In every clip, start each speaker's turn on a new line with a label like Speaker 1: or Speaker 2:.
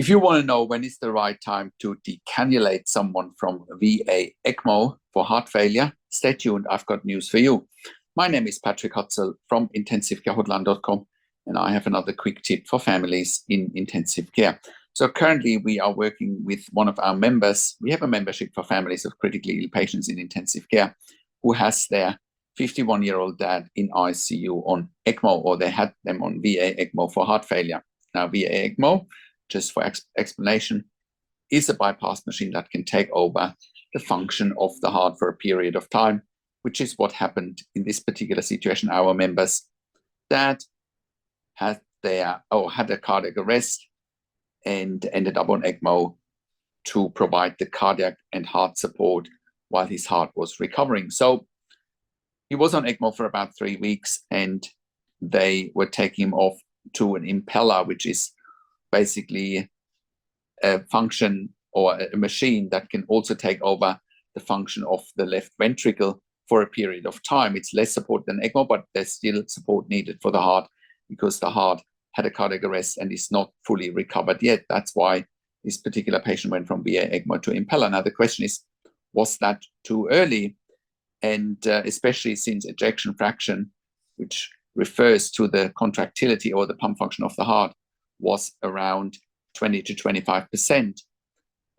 Speaker 1: If you want to know when is the right time to decannulate someone from VA-ECMO for heart failure, stay tuned. I've got news for you. My name is Patrick Hutzel from intensivecarehotline.com, and I have another quick tip for families in intensive care. So currently we are working with one of our members. We have a membership for families of critically ill patients in intensive care who has their 51-year-old dad in ICU on ECMO, or they had them on VA-ECMO for heart failure. Now, VA-ECMO, just for explanation, is a bypass machine that can take over the function of the heart for a period of time, which is what happened in this particular situation. Our members that had a cardiac arrest and ended up on ECMO to provide the cardiac and heart support while his heart was recovering. So he was on ECMO for about 3 weeks, and they were taking him off to an impeller, which is basically a function or a machine that can also take over the function of the left ventricle for a period of time. It's less support than ECMO, but there's still support needed for the heart because the heart had a cardiac arrest and is not fully recovered yet. That's why this particular patient went from VA-ECMO to impeller. Now the question is, was that too early? And especially since ejection fraction, which refers to the contractility or the pump function of the heart, was around 20 to 25%,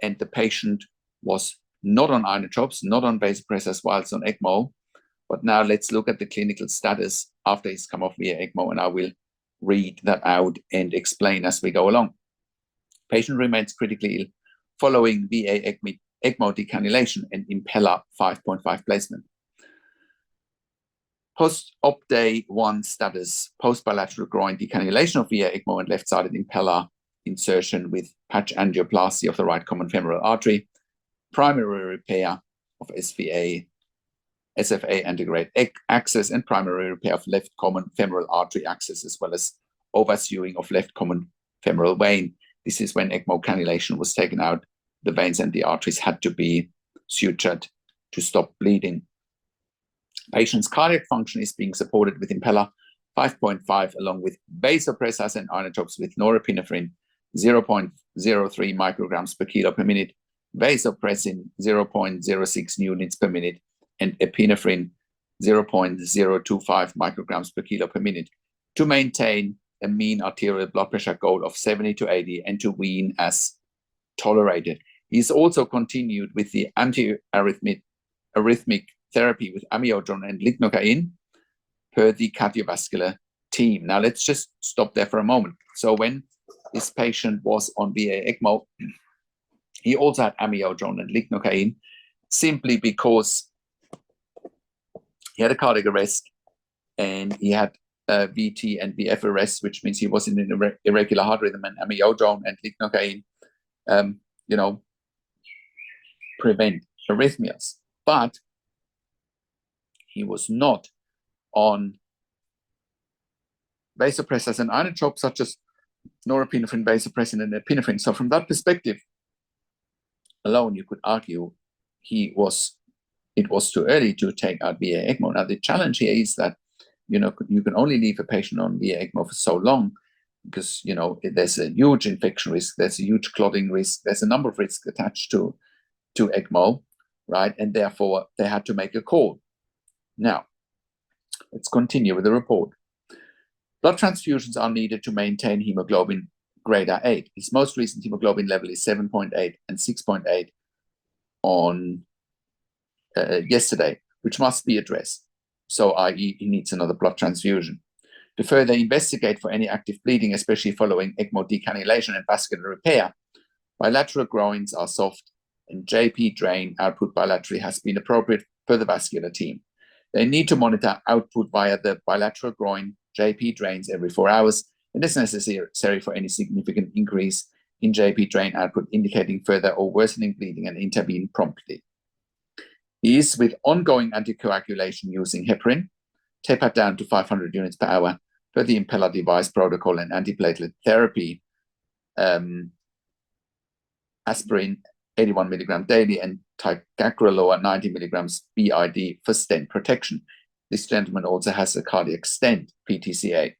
Speaker 1: and the patient was not on inotropes, not on vasopressors whilst on ECMO. But now let's look at the clinical status after he's come off VA-ECMO, and I will read that out and explain as we go along. Patient remains critically ill following VA-ECMO decannulation and impeller 5.5 placement. Post-op day 1 status, post-bilateral groin decannulation of VA-ECMO and left-sided impeller insertion with patch angioplasty of the right common femoral artery, primary repair of SFA antegrade axis, and primary repair of left common femoral artery axis, as well as oversewing of left common femoral vein. This is when ECMO cannulation was taken out. The veins and the arteries had to be sutured to stop bleeding. Patient's cardiac function is being supported with impeller 5.5 along with vasopressors and inotropes with norepinephrine 0.03 micrograms per kilo per minute, vasopressin 0.06 units per minute, and epinephrine 0.025 micrograms per kilo per minute to maintain a mean arterial blood pressure goal of 70 to 80 and to wean as tolerated. He's also continued with the antiarrhythmic therapy with amiodarone and lignocaine per the cardiovascular team. Now let's just stop there for a moment. So when this patient was on VA-ECMO, he also had amiodarone and lignocaine simply because he had a cardiac arrest and he had VT and VF arrest, which means he was in an irregular heart rhythm, and amiodarone and lignocaine, prevent arrhythmias. But he was not on vasopressors and inotropes such as norepinephrine, vasopressin, and epinephrine. So from that perspective alone, you could argue it was too early to take out VA-ECMO. Now the challenge here is that you can only leave a patient on VA-ECMO for so long because there's a huge infection risk, there's a huge clotting risk, there's a number of risks attached to ECMO, right? And therefore they had to make a call. Now, let's continue with the report. Blood transfusions are needed to maintain hemoglobin greater 8. His most recent hemoglobin level is 7.8 and 6.8 on yesterday, which must be addressed. So, i.e., he needs another blood transfusion. To further investigate for any active bleeding, especially following ECMO decannulation and vascular repair, bilateral groins are soft and JP drain output bilaterally has been appropriate per the vascular team. They need to monitor output via the bilateral groin JP drains every 4 hours, and is necessary for any significant increase in JP drain output indicating further or worsening bleeding, and intervene promptly. He is with ongoing anticoagulation using heparin, tapered down to 500 units per hour per the impeller device protocol, and antiplatelet therapy, aspirin 81 milligram daily and ticagrelor 90 milligrams BID for stent protection. This gentleman also has a cardiac stent, PTCA.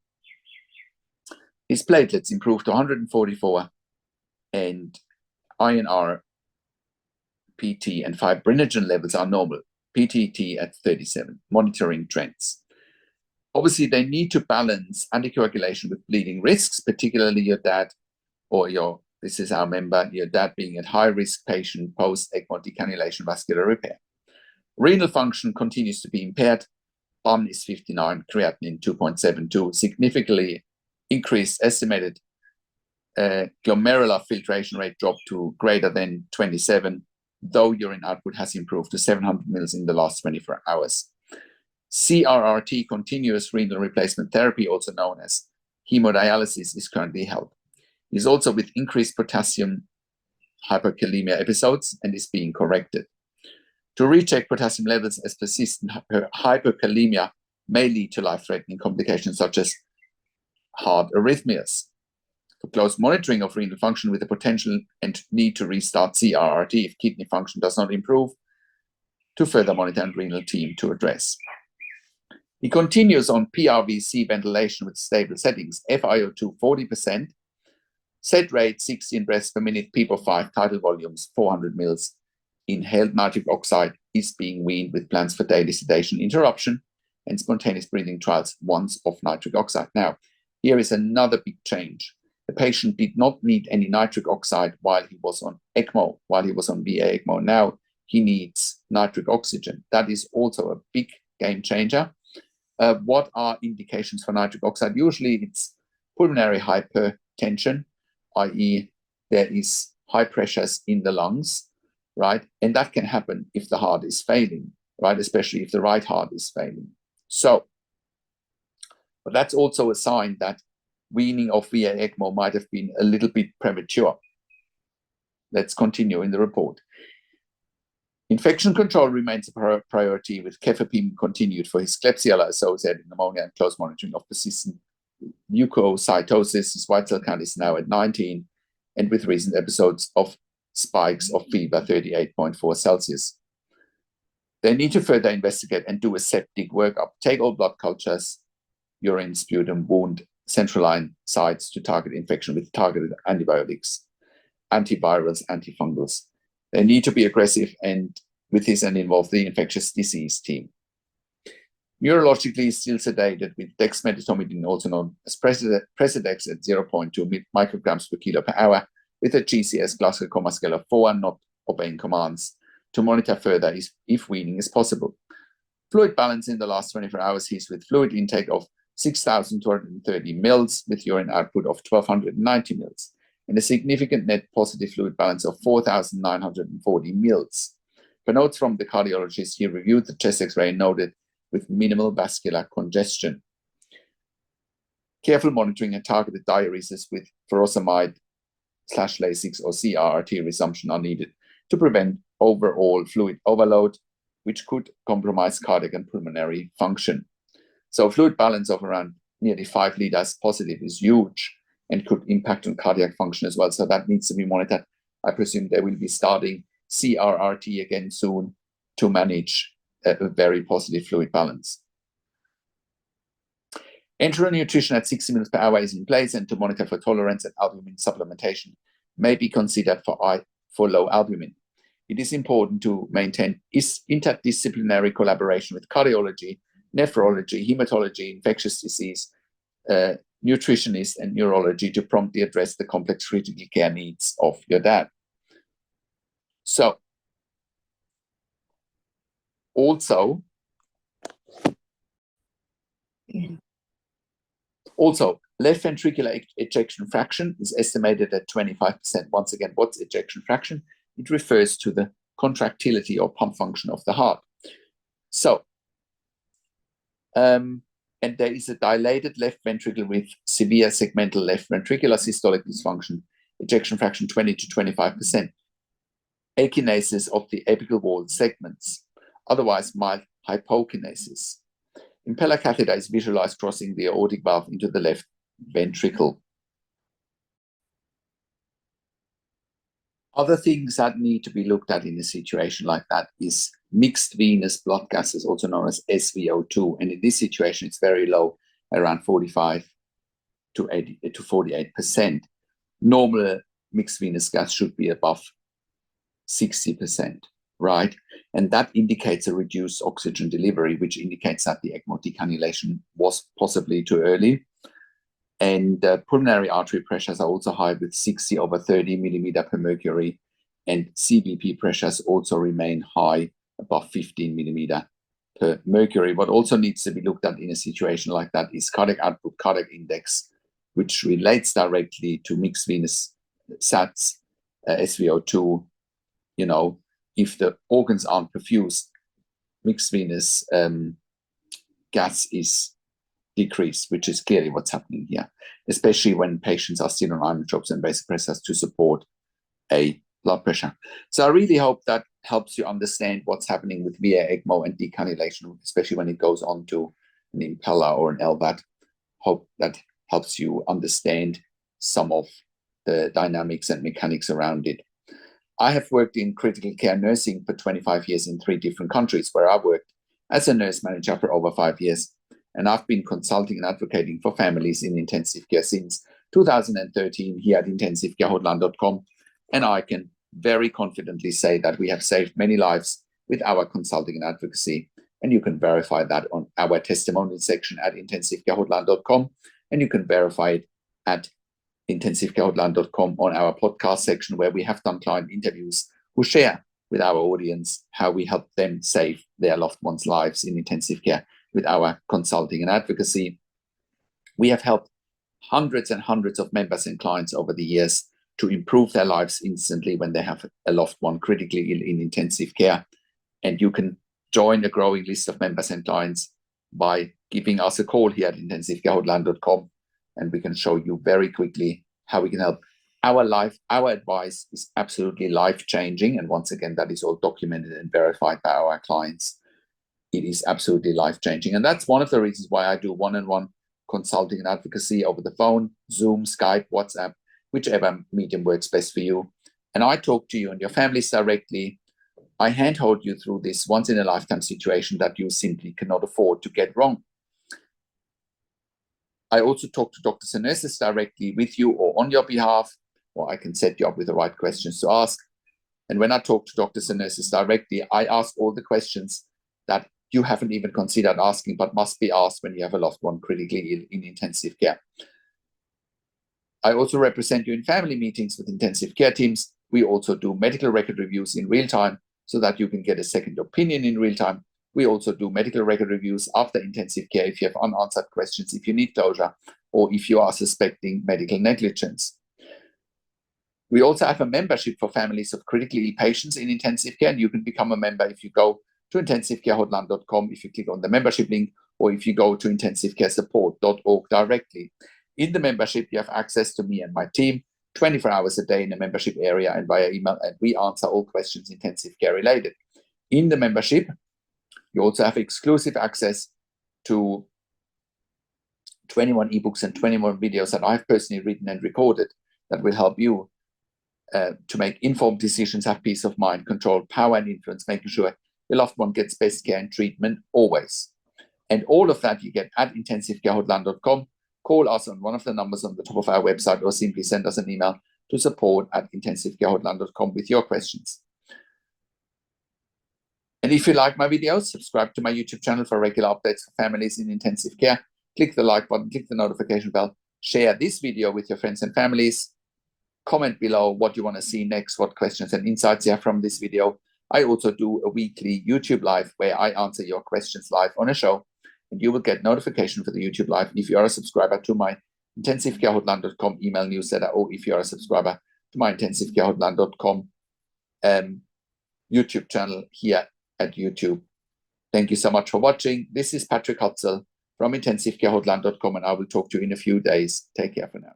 Speaker 1: His platelets improved to 144 and INR, PT, and fibrinogen levels are normal. PTT at 37, monitoring trends. Obviously, they need to balance anticoagulation with bleeding risks, particularly your dad or this is our member, your dad being at high-risk patient post-ECMO decannulation vascular repair. Renal function continues to be impaired. BUN is 59, creatinine 2.72, significantly increased estimated glomerular filtration rate dropped to greater than 27, though urine output has improved to 700 mils in the last 24 hours. CRRT, continuous renal replacement therapy, also known as hemodialysis, is currently held. He is also with increased potassium hyperkalemia episodes and is being corrected. To recheck potassium levels, as persistent hyperkalemia may lead to life-threatening complications such as heart arrhythmias. For close monitoring of renal function with the potential and need to restart CRRT if kidney function does not improve, to further monitor and renal team to address. He continues on PRVC ventilation with stable settings, FiO2 40%, set rate 16 breaths per minute, PEEP-5, tidal volumes 400 mils. Inhaled nitric oxide is being weaned with plans for daily sedation interruption and spontaneous breathing trials once of nitric oxide. Now, here is another big change. The patient did not need any nitric oxide while he was on ECMO, while he was on VA-ECMO. Now he needs nitric oxygen. That is also a big game changer. What are indications for nitric oxide? Usually it's pulmonary hypertension, i.e. there is high pressures in the lungs, right? And that can happen if the heart is failing, right? Especially if the right heart is failing. So, but that's also a sign that weaning of VA-ECMO might have been a little bit premature. Let's continue in the report. Infection control remains a priority, with cefepime continued for his Klebsiella-associated pneumonia and close monitoring of persistent leukocytosis. His white cell count is now at 19, and with recent episodes of spikes of fever 38.4 Celsius. They need to further investigate and do a septic workup. Take all blood cultures, urine, sputum, wound, central line sites to target infection with targeted antibiotics, antivirals, antifungals. They need to be aggressive and with this and involve the infectious disease team. Neurologically, still sedated with dexmedetomidine, also known as Precedex, at 0.2 micrograms per kilo per hour, with a GCS Glasgow Coma Scale of 4, not obeying commands, to monitor further if weaning is possible. Fluid balance in the last 24 hours, he's with fluid intake of 6,230 mils, with urine output of 1,290 mils, and a significant net positive fluid balance of 4,940 mils. For notes from the cardiologist, he reviewed the chest X-ray and noted with minimal vascular congestion. Careful monitoring and targeted diuresis with furosemide/Lasix or CRRT resumption are needed to prevent overall fluid overload, which could compromise cardiac and pulmonary function. So fluid balance of around nearly 5 liters positive is huge and could impact on cardiac function as well. So that needs to be monitored. I presume they will be starting CRRT again soon to manage a very positive fluid balance. Enteral nutrition at 60 ml per hour is in place, and to monitor for tolerance and albumin supplementation may be considered for low albumin. It is important to maintain interdisciplinary collaboration with cardiology, nephrology, hematology, infectious disease, nutritionists, and neurology to promptly address the complex critical care needs of your dad. So, also, left ventricular ejection fraction is estimated at 25%. Once again, what's ejection fraction? It refers to the contractility or pump function of the heart. So, and there is a dilated left ventricle with severe segmental left ventricular systolic dysfunction, ejection fraction 20 to 25%. Akinesis of the apical wall segments, otherwise mild hypokinesis. Impeller catheter is visualized crossing the aortic valve into the left ventricle. Other things that need to be looked at in a situation like that is mixed venous blood gases, also known as SVO2. And in this situation, it's very low, around 45 to 48%. Normal mixed venous gas should be above 60%, right? And that indicates a reduced oxygen delivery, which indicates that the ECMO decannulation was possibly too early. And pulmonary artery pressures are also high with 60 over 30 millimeter per mercury, and CBP pressures also remain high above 15 millimeter per mercury. What also needs to be looked at in a situation like that is cardiac output, cardiac index, which relates directly to mixed venous SATs, SVO2. You know, if the organs aren't perfused, mixed venous gas is decreased, which is clearly what's happening here, especially when patients are still on inotropes and vasopressors to support a blood pressure. So I really hope that helps you understand what's happening with VA-ECMO and decannulation, especially when it goes on to an impeller or an LVAD. Hope that helps you understand some of the dynamics and mechanics around it. I have worked in critical care nursing for 25 years in 3 different countries, where I worked as a nurse manager for over 5 years. And I've been consulting and advocating for families in intensive care since 2013 here at intensivecare.com. And I can very confidently say that we have saved many lives with our consulting and advocacy. And you can verify that on our testimonial section at intensivecare.com. And you can verify it at intensivecare.com on our podcast section, where we have done client interviews who share with our audience how we help them save their loved ones' lives in intensive care with our consulting and advocacy. We have helped hundreds and hundreds of members and clients over the years to improve their lives instantly when they have a loved one critically ill in intensive care. And you can join a growing list of members and clients by giving us a call here at intensivecare.com, and we can show you very quickly how we can help. Our advice is absolutely life-changing, and once again, that is all documented and verified by our clients. It is absolutely life-changing, and that's one of the reasons why I do one-on-one consulting and advocacy over the phone, Zoom, Skype, WhatsApp, whichever medium works best for you. And I talk to you and your families directly. I handhold you through this once-in-a-lifetime situation that you simply cannot afford to get wrong. I also talk to doctors and nurses directly with you or on your behalf, or I can set you up with the right questions to ask. And when I talk to doctors and nurses directly, I ask all the questions that you haven't even considered asking, but must be asked when you have a loved one critically ill in intensive care. I also represent you in family meetings with intensive care teams. We also do medical record reviews in real time so that you can get a second opinion in real time. We also do medical record reviews after intensive care if you have unanswered questions, if you need closure, or if you are suspecting medical negligence. We also have a membership for families of critically ill patients in intensive care, and you can become a member if you go to intensivecare.com, if you click on the membership link, or if you go to intensivecaresupport.org directly. In the membership, you have access to me and my team 24 hours a day in the membership area and via email, and we answer all questions intensive care related. In the membership, you also have exclusive access to 21 ebooks and 21 videos that I've personally written and recorded that will help you to make informed decisions, have peace of mind, control, power and influence, making sure your loved one gets best care and treatment always. And all of that you get at intensivecare.com. Call us on one of the numbers on the top of our website, or simply send us an email to support@intensivecare.com with your questions. And if you like my videos, subscribe to my YouTube channel for regular updates for families in intensive care. Click the like button, click the notification bell, share this video with your friends and families. Comment below what you want to see next, what questions and insights you have from this video. I also do a weekly YouTube live where I answer your questions live on a show, and you will get notification for the YouTube live if you are a subscriber to my intensivecare.com email newsletter, or if you are a subscriber to my intensivecare.com YouTube channel here at YouTube. Thank you so much for watching. This is Patrick Hutzel from intensivecare.com, and I will talk to you in a few days. Take care for now.